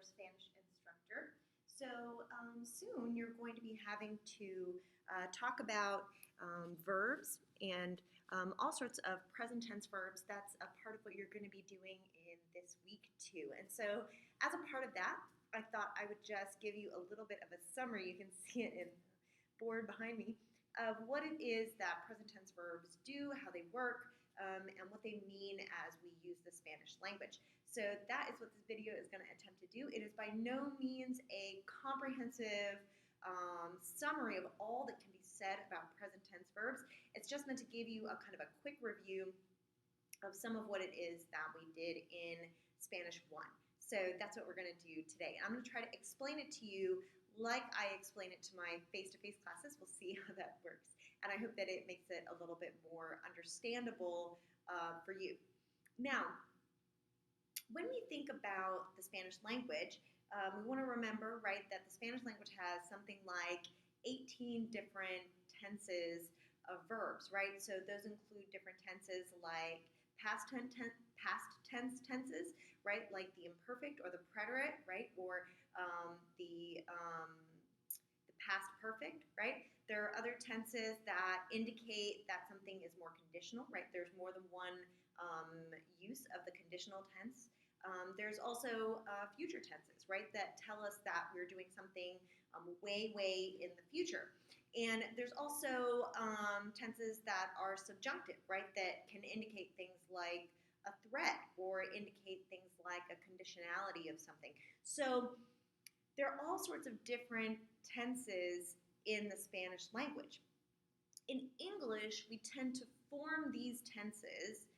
Spanish instructor. So soon you're going to be having to talk about verbs and all sorts of present tense verbs. That's a part of what you're going to be doing in this week too. And so as a part of that, I thought I would just give you a little bit of a summary. You can see it in the board behind me of what it is that present tense verbs do, how they work, and what they mean as we use the Spanish language. So that is what this video is going to attempt to do. It is by no means a comprehensive summary of all that can be said about present tense verbs. It's just meant to give you a kind of a quick review of some of what it is that we did in Spanish 1. So that's what we're going to do today. And I'm going to try to explain it to you like I explain it to my face-to-face classes. We'll see how that works. And I hope that it makes it a little bit more understandable for you. Now, when we think about the Spanish language, we want to remember, right, that the Spanish language has something like 18 different tenses of verbs, right? So those include different tenses like past tense tenses, right, like the imperfect or the preterite, right, or the past perfect, right? There are other tenses that indicate that something is more conditional, right? There's more than one use of the conditional tense. There's also future tenses, right, that tell us that we're doing something way in the future. And there's also tenses that are subjunctive, right, that can indicate things like a threat or indicate things like a conditionality of something. So there are all sorts of different tenses in the Spanish language. In English, we tend to form these tenses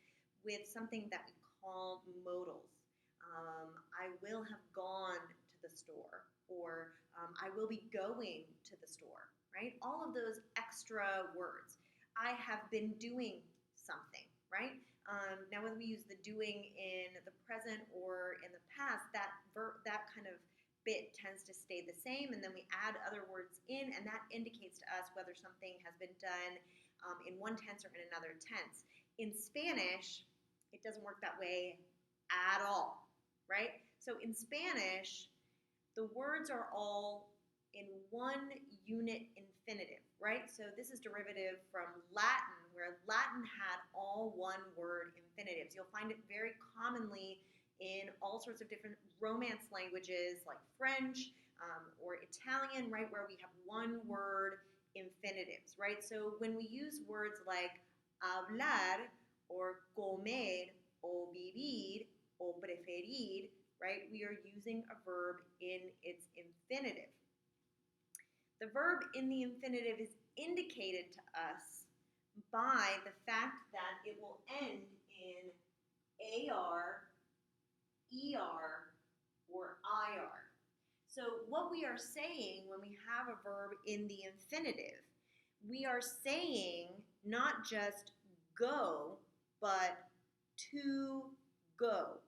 with something that we call modals. I will have gone to the store, or I will be going to the store, right? All of those extra words. I have been doing something, right? Now, whether we use the doing in the present or in the past, that kind of bit tends to stay the same, and then we add other words in, and that indicates to us whether something has been done in one tense or in another tense. In Spanish, it doesn't work that way at all, right? So in Spanish, the words are all in one unit infinitive, right? So this is derivative from Latin, where Latin had all one word infinitives. You'll find it very commonly in all sorts of different Romance languages like French or Italian, right, where we have one word infinitives, right? So when we use words like hablar or comer or vivir or preferir, right, we are using a verb in its infinitive. The verb in the infinitive is indicated to us by the fact that it will end in AR, ER, or IR. So what we are saying when we have a verb in the infinitive, we are saying not just go, but to go.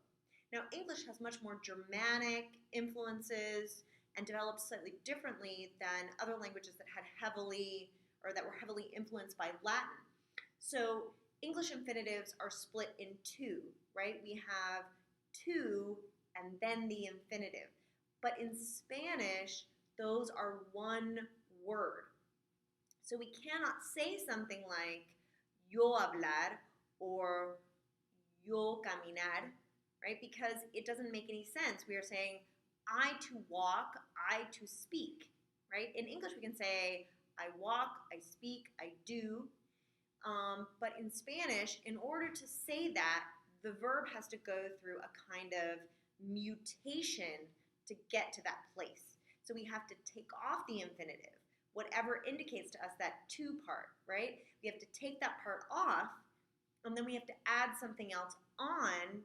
Now, English has much more Germanic influences and developed slightly differently than other languages that were heavily influenced by Latin. So English infinitives are split in two, right? We have to and then the infinitive. But in Spanish, those are one word. So we cannot say something like yo hablar or yo caminar, right? Because it doesn't make any sense. We are saying I to walk, I to speak, right? In English, we can say I walk, I speak, I do. But in Spanish, in order to say that, the verb has to go through a kind of mutation to get to that place. So we have to take off the infinitive, whatever indicates to us that to part, right? We have to take that part off, and then we have to add something else on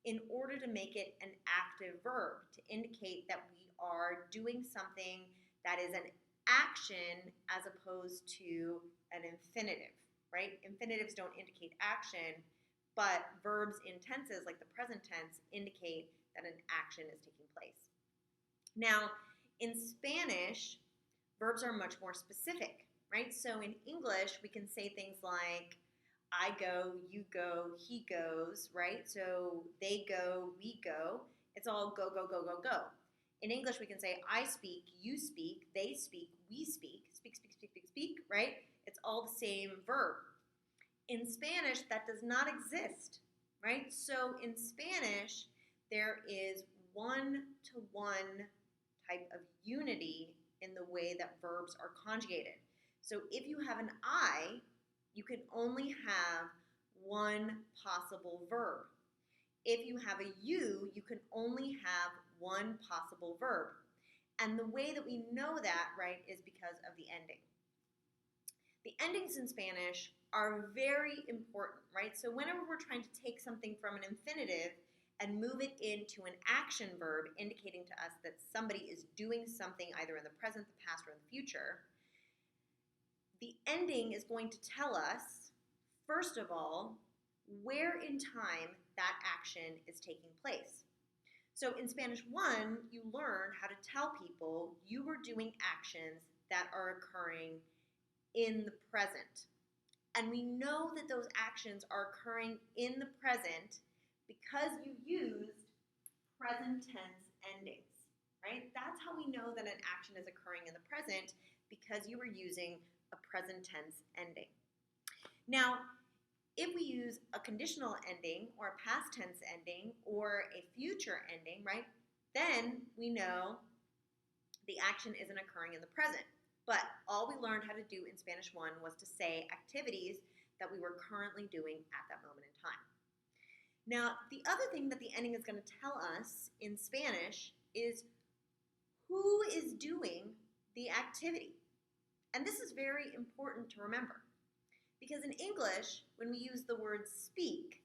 in order to make it an active verb, to indicate that we are doing something that is an action as opposed to an infinitive, right? Infinitives don't indicate action, but verbs in tenses like the present tense indicate that an action is taking place. Now, in Spanish, verbs are much more specific, right? So in English, we can say things like I go, you go, he goes, right? So they go, we go. It's all go, go, go, go, go. In English, we can say I speak, you speak, they speak, we speak, speak, right? It's all the same verb. In Spanish, that does not exist, right? So in Spanish, there is one-to-one type of unity in the way that verbs are conjugated. So if you have an I, you can only have one possible verb. If you have a you can only have one possible verb. And the way that we know that, right, is because of the ending. The endings in Spanish are very important, right? So whenever we're trying to take something from an infinitive and move it into an action verb indicating to us that somebody is doing something either in the present, the past, or in the future, the ending is going to tell us, first of all, where in time that action is taking place. So in Spanish 1, you learn how to tell people you were doing actions that are occurring in the present. And we know that those actions are occurring in the present because you used present tense endings, right? That's how we know that an action is occurring in the present, because you were using a present tense ending. Now, if we use a conditional ending or a past tense ending or a future ending, right, then we know the action isn't occurring in the present. But all we learned how to do in Spanish 1 was to say activities that we were currently doing at that moment in time. Now, the other thing that the ending is going to tell us in Spanish is who is doing the activity. And this is very important to remember, because in English, when we use the word speak,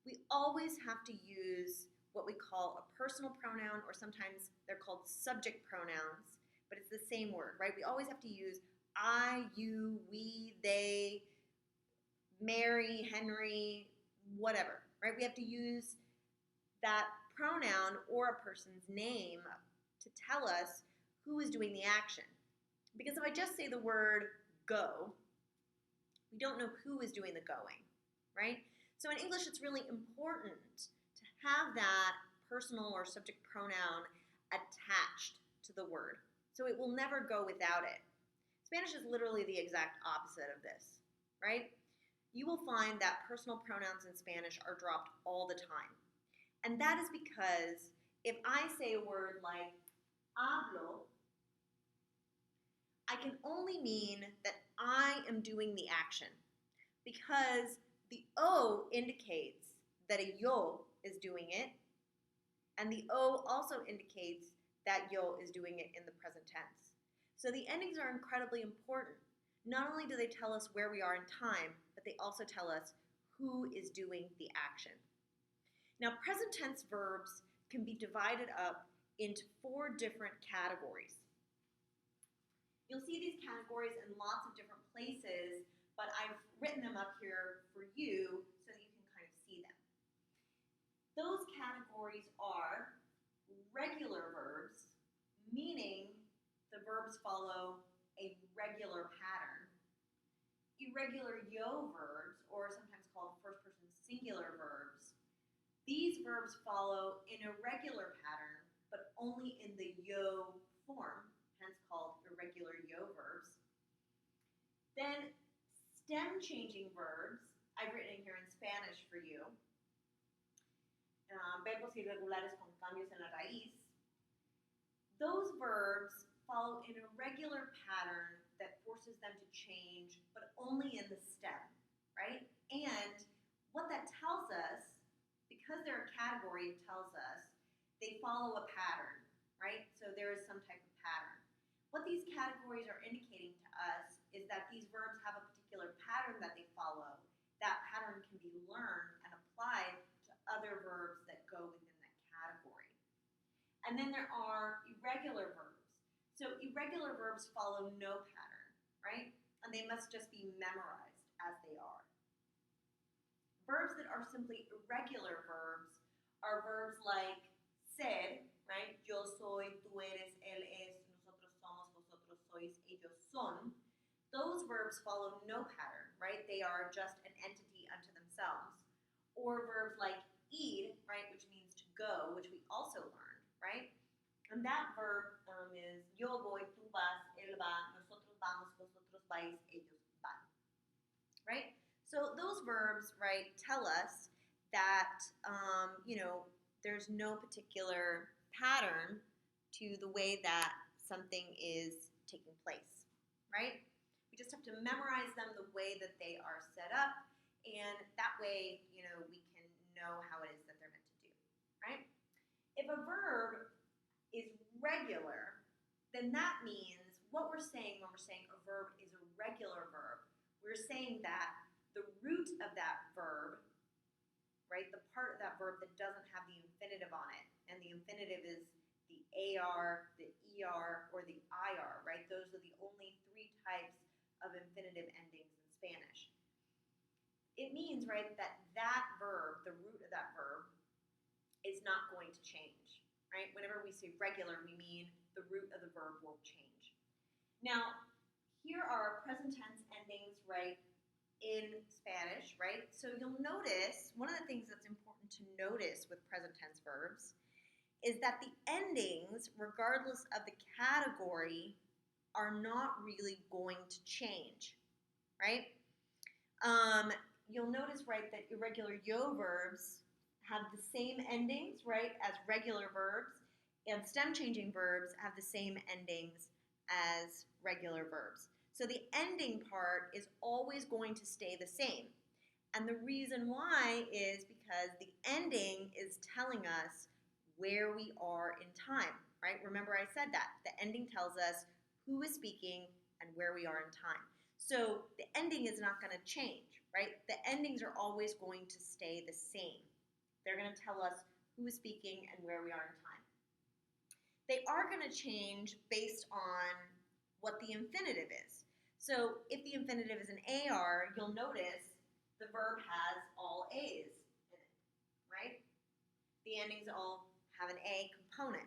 we always have to use what we call a personal pronoun, or sometimes they're called subject pronouns, but it's the same word, right? We always have to use I, you, we, they, Mary, Henry, whatever, right? We have to use that pronoun or a person's name to tell us who is doing the action. Because if I just say the word go, we don't know who is doing the going, right? So in English, it's really important to have that personal or subject pronoun attached to the word. So it will never go without it. Spanish is literally the exact opposite of this, right? You will find that personal pronouns in Spanish are dropped all the time. And that is because if I say a word like hablo, I can only mean that I am doing the action, because the O indicates that a yo is doing it, and the O also indicates that yo is doing it in the present tense. So the endings are incredibly important. Not only do they tell us where we are in time, but they also tell us who is doing the action. Now, present tense verbs can be divided up into 4 different categories. You'll see these categories in lots of different places, but I've written them up here for you so that you can kind of see them. Those categories are regular verbs, meaning the verbs follow a regular pattern. Irregular yo verbs, or sometimes called first-person singular verbs. These verbs follow an irregular pattern, but only in the yo form, hence called irregular yo verbs. Then stem-changing verbs, I've written here in Spanish for you. Verbos irregulares con cambios en la raíz. Those verbs follow an irregular pattern that forces them to change, but only in the stem, right? And what that tells us, because they're a category, it tells us they follow a pattern, right? So there is some type of pattern. What these categories are indicating to us is that these verbs have a particular pattern that they follow. That pattern can be learned and applied to other verbs that go within that category. And then there are irregular verbs. So irregular verbs follow no pattern, right? And they must just be memorized as they are. Verbs that are simply irregular verbs are verbs like ser, right? Yo soy, tú eres, él es, nosotros somos, vosotros sois, ellos son. Those verbs follow no pattern, right? They are just an entity unto themselves. Or verbs like ir, right, which means to go, which we also learned, right? And that verb is yo voy, tú vas, él va, nosotros vamos, vosotros vais, ellos van. Right? So those verbs, right, tell us that, there's no particular pattern to the way that something is taking place, right? We just have to memorize them the way that they are set up, and that way, we can know how it is that they're meant to do, right? If a verb is regular, then that means what we're saying when we're saying a verb is a regular verb, we're saying that the root of that verb, right, the part of that verb that doesn't have the infinitive on it, and the infinitive is the AR, the ER, or the IR, right? Those are the only three types of infinitive endings in Spanish. It means, right, that verb, the root of that verb, is not going to change, right? Whenever we say regular, we mean the root of the verb won't change. Now, here are present tense endings, right, in Spanish, right? So you'll notice, one of the things that's important to notice with present tense verbs is that the endings, regardless of the category, are not really going to change, right? You'll notice, right, that irregular yo verbs have the same endings, right, as regular verbs, and stem-changing verbs have the same endings as regular verbs. So the ending part is always going to stay the same. And the reason why is because the ending is telling us where we are in time, right? Remember I said that. The ending tells us who is speaking and where we are in time. So the ending is not going to change, right? The endings are always going to stay the same. They're going to tell us who is speaking and where we are in time. They are going to change based on what the infinitive is. So if the infinitive is an AR, you'll notice the verb has all A's in it, right? The endings all have an A component.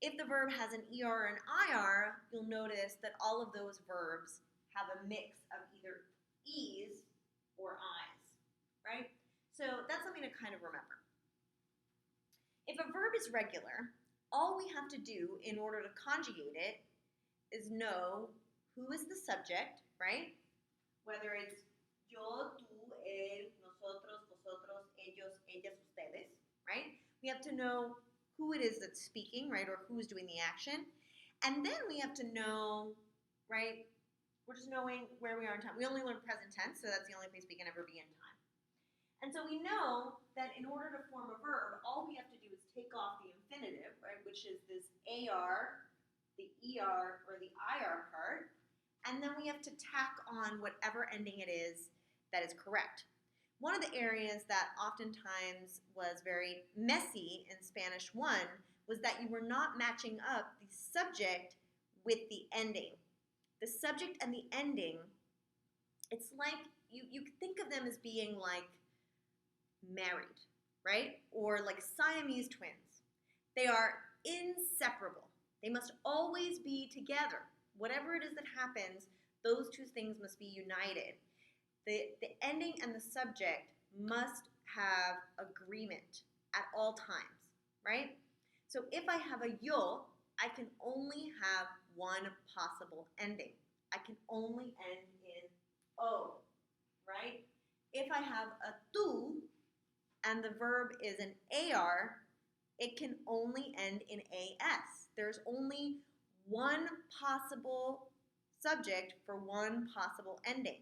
If the verb has an ER or an IR, you'll notice that all of those verbs have a mix of either E's or I's, right? So that's something to kind of remember. If a verb is regular, all we have to do in order to conjugate it is know who is the subject, right? Whether it's yo, tú, él, nosotros, vosotros, ellos, ellas, ustedes, right? We have to know who it is that's speaking, right, or who's doing the action. And then we have to know, right, we're just knowing where we are in time. We only learn present tense, so that's the only place we can ever be in time. And so we know that in order to form a verb, all we have to do is take off the infinitive, right, which is this AR, the ER, or the IR part, and then we have to tack on whatever ending it is that is correct. One of the areas that oftentimes was very messy in Spanish 1 was that you were not matching up the subject with the ending. The subject and the ending, it's like, you could think of them as being like married, right? Or like Siamese twins. They are inseparable. They must always be together. Whatever it is that happens, those two things must be united. The ending and the subject must have agreement at all times, right? So if I have a yo, I can only have one possible ending. I can only end in o, right? If I have a tú and the verb is an AR, it can only end in AS. There's only one possible subject for one possible ending.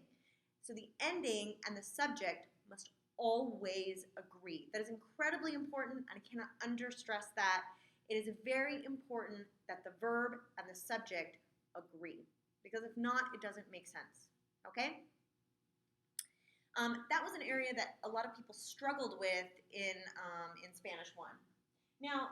So the ending and the subject must always agree. That is incredibly important, and I cannot understress that. It is very important that the verb and the subject agree, because if not, it doesn't make sense, okay? That was an area that a lot of people struggled with in Spanish 1. Now,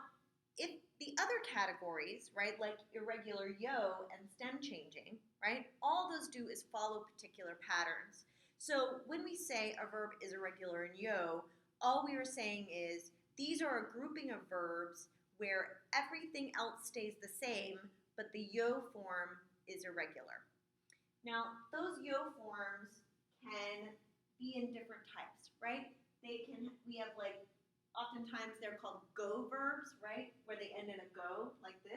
if the other categories, right, like irregular yo and stem changing, right, all those do is follow particular patterns. So when we say a verb is irregular in yo, all we are saying is these are a grouping of verbs where everything else stays the same, but the yo form is irregular. Now, those yo forms can be in different types, right? We have like, oftentimes they're called go verbs, right? Where they end in a go, like this.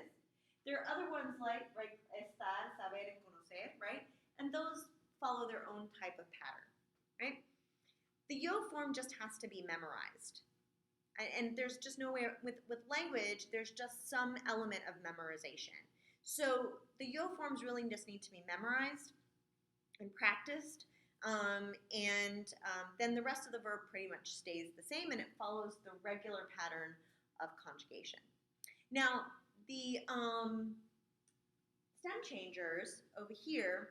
There are other ones like, right, estar, saber, and conocer, right? And those follow their own type of pattern, right? The yo form just has to be memorized. And there's just no way, with language, there's just some element of memorization. So the yo forms really just need to be memorized and practiced. Then the rest of the verb pretty much stays the same, and it follows the regular pattern of conjugation. Now, the stem changers over here,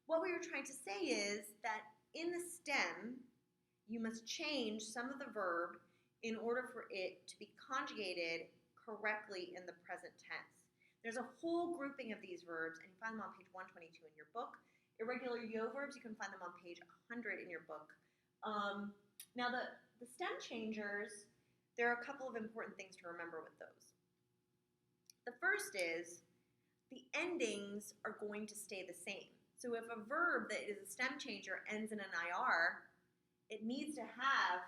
what we were trying to say is that in the stem, you must change some of the verb in order for it to be conjugated correctly in the present tense. There's a whole grouping of these verbs, and you find them on page 122 in your book. Irregular yo verbs, you can find them on page 100 in your book. Now, the stem changers, there are a couple of important things to remember with those. The first is the endings are going to stay the same. So if a verb that is a stem changer ends in an IR, it needs to have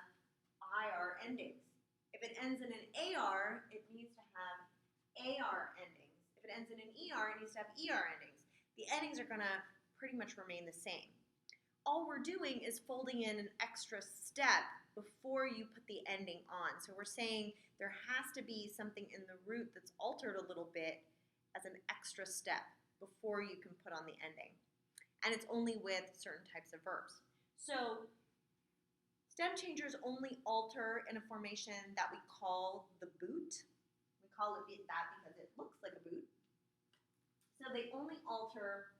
IR endings. If it ends in an AR, it needs to have AR endings. If it ends in an ER, it needs to have ER endings. The endings are going to pretty much remain the same. All we're doing is folding in an extra step before you put the ending on. So we're saying there has to be something in the root that's altered a little bit as an extra step before you can put on the ending. And it's only with certain types of verbs. So stem changers only alter in a formation that we call the boot. We call it that because it looks like a boot. So they only alter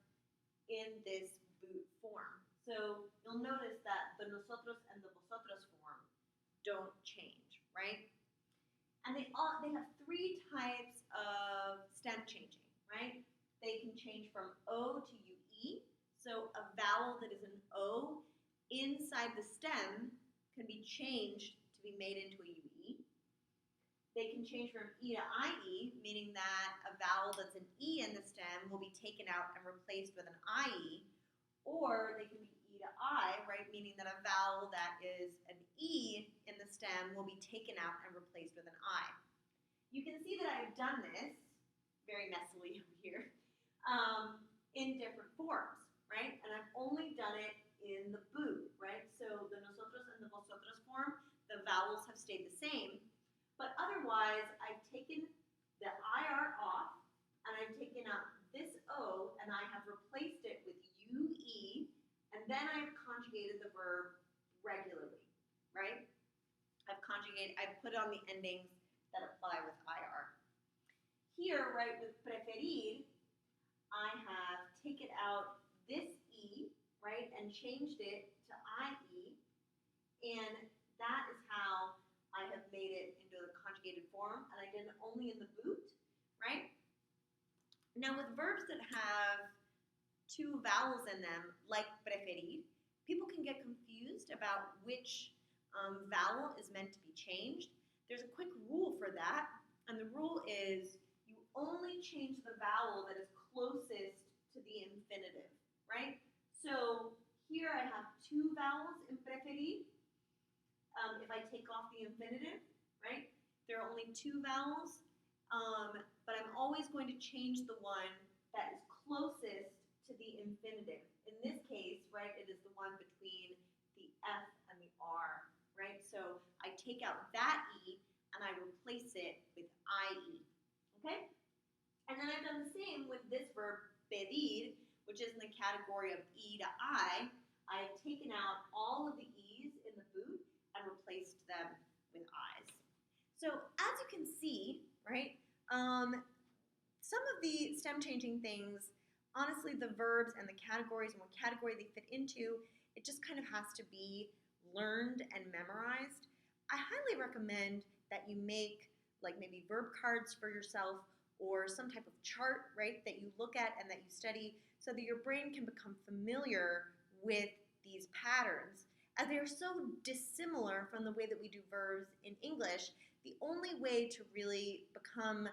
in this boot form. So you'll notice that the nosotros and the vosotros form don't change, right? And they have three types of stem changing, right? They can change from O to UE. So a vowel that is an O inside the stem can be changed to be made into a UE. They can change from E to IE, meaning that a vowel that's an E in the stem will be taken out and replaced with an IE. Or they can be E to I, right, meaning that a vowel that is an E in the stem will be taken out and replaced with an I. You can see that I've done this, very messily over here, in different forms, right? And I've only done it in the boot, right? So the nosotros and the vosotros form, the vowels have stayed the same, but otherwise I've taken the IR off, and I've taken out this O, and I have replaced it with UE, and then I've conjugated the verb regularly, right? I've put on the endings that apply with IR. Here, right, with preferir, I have taken out this E, right, and changed it to IE, and that is how I have made it into the conjugated form, and I did it only in the boot, right? Now, with verbs that have two vowels in them, like preferir, people can get confused about which vowel is meant to be changed. There's a quick rule for that, and the rule is you only change the vowel that is closest to the infinitive, right? So here I have two vowels in preferir. If I take off the infinitive, right, there are only two vowels, but I'm always going to change the one that is closest to the infinitive. In this case, right, it is the one between the F and the R, right? So I take out that E and I replace it with IE, okay? And then I've done the same with this verb pedir, which is in the category of E to I. I've taken out all of the E's in the boot and replaced them with I's. So as you can see, right, some of the stem changing things, honestly, the verbs and the categories and what category they fit into, it just kind of has to be learned and memorized. I highly recommend that you make like maybe verb cards for yourself or some type of chart, right, that you look at and that you study so that your brain can become familiar with these patterns. As they are so dissimilar from the way that we do verbs in English, the only way to really become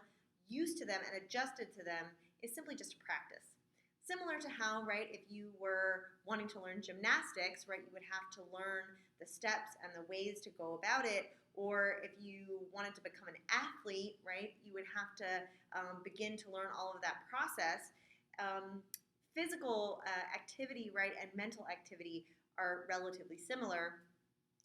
used to them and adjusted to them is simply just to practice. Similar to how, right, if you were wanting to learn gymnastics, right, you would have to learn the steps and the ways to go about it, Or if you wanted to become an athlete, right, you would have to begin to learn all of that process. Um, Physical activity, right, and mental activity are relatively similar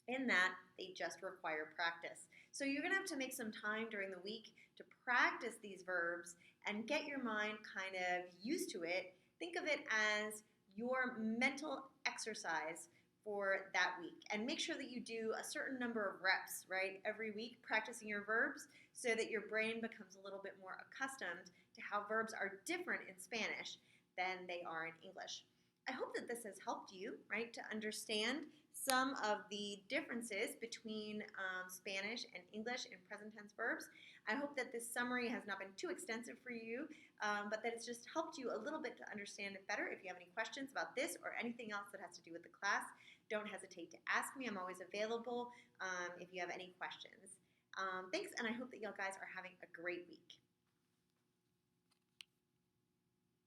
in that they just require practice. So you're going to have to make some time during the week to practice these verbs and get your mind kind of used to it. Think of it as your mental exercise for that week. And make sure that you do a certain number of reps, right, every week practicing your verbs so that your brain becomes a little bit more accustomed to how verbs are different in Spanish than they are in English. I hope that this has helped you, right, to understand some of the differences between Spanish and English in present tense verbs. I hope that this summary has not been too extensive for you, but that it's just helped you a little bit to understand it better. If you have any questions about this or anything else that has to do with the class, don't hesitate to ask me. I'm always available if you have any questions. Thanks, and I hope that you guys are having a great week.